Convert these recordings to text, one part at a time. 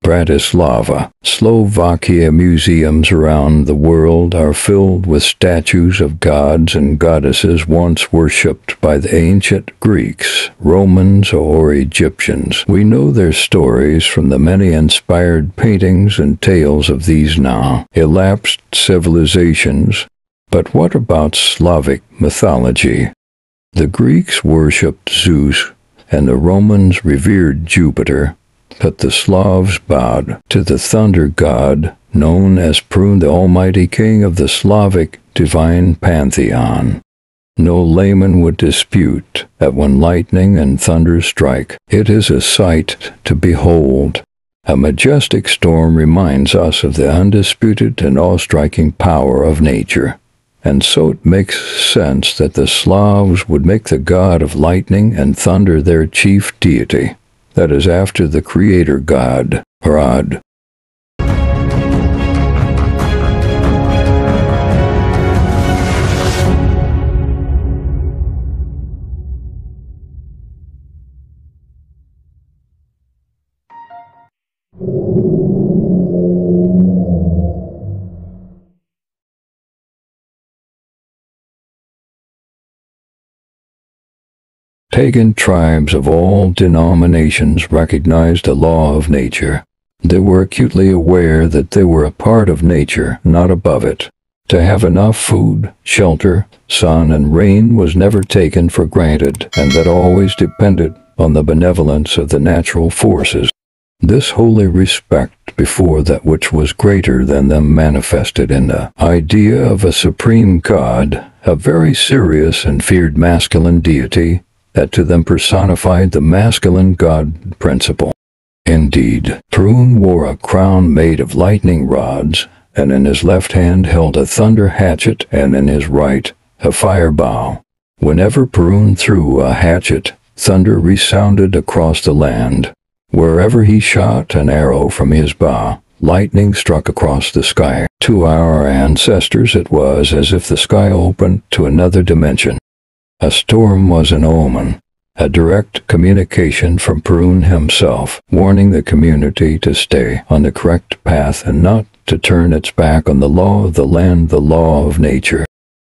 Bratislava, Slovakia. Museums around the world are filled with statues of gods and goddesses once worshipped by the ancient Greeks, Romans, or Egyptians. We know their stories from the many inspired paintings and tales of these now elapsed civilizations. But what about Slavic mythology? The Greeks worshipped Zeus, and the Romans revered Jupiter. But the Slavs bowed to the thunder god, known as Perun, the almighty king of the Slavic divine pantheon. No layman would dispute that when lightning and thunder strike, it is a sight to behold. A majestic storm reminds us of the undisputed and awe-striking power of nature. And so it makes sense that the Slavs would make the god of lightning and thunder their chief deity. That is after the creator god, Perun. Pagan tribes of all denominations recognized the law of nature. They were acutely aware that they were a part of nature, not above it. To have enough food, shelter, sun, and rain was never taken for granted, and that always depended on the benevolence of the natural forces. This holy respect before that which was greater than them manifested in the idea of a supreme god, a very serious and feared masculine deity, that to them personified the masculine god principle. Indeed, Perun wore a crown made of lightning rods, and in his left hand held a thunder hatchet, and in his right a fire bow. Whenever Perun threw a hatchet, thunder resounded across the land. Wherever he shot an arrow from his bow, lightning struck across the sky. To our ancestors it was as if the sky opened to another dimension. A storm was an omen, a direct communication from Perun himself, warning the community to stay on the correct path and not to turn its back on the law of the land, the law of nature.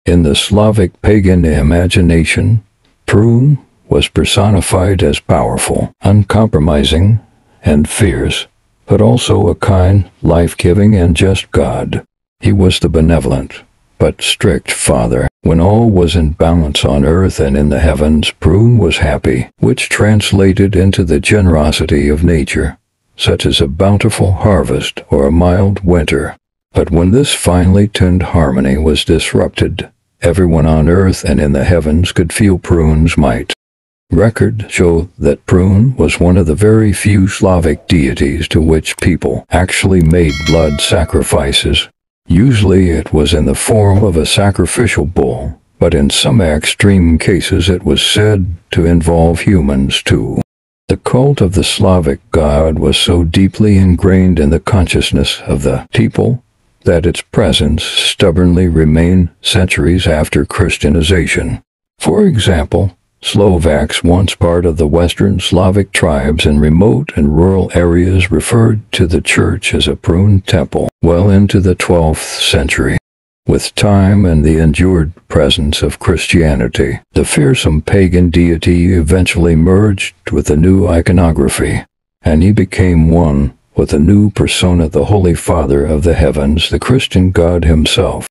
In the Slavic pagan imagination, Perun was personified as powerful, uncompromising, and fierce, but also a kind, life-giving, and just god. He was the benevolent, but strict father. When all was in balance on earth and in the heavens, Perun was happy, which translated into the generosity of nature, such as a bountiful harvest or a mild winter. But when this finely tuned harmony was disrupted, everyone on earth and in the heavens could feel Perun's might. Records show that Perun was one of the very few Slavic deities to which people actually made blood sacrifices. Usually it was in the form of a sacrificial bull, but in some extreme cases it was said to involve humans too. The cult of the Slavic god was so deeply ingrained in the consciousness of the people that its presence stubbornly remained centuries after Christianization. For example, Slovaks, once part of the Western Slavic tribes in remote and rural areas, referred to the church as a Perun temple well into the 12th century. With time and the endured presence of Christianity, the fearsome pagan deity eventually merged with the new iconography, and he became one with a new persona, the Holy Father of the heavens, the Christian God himself.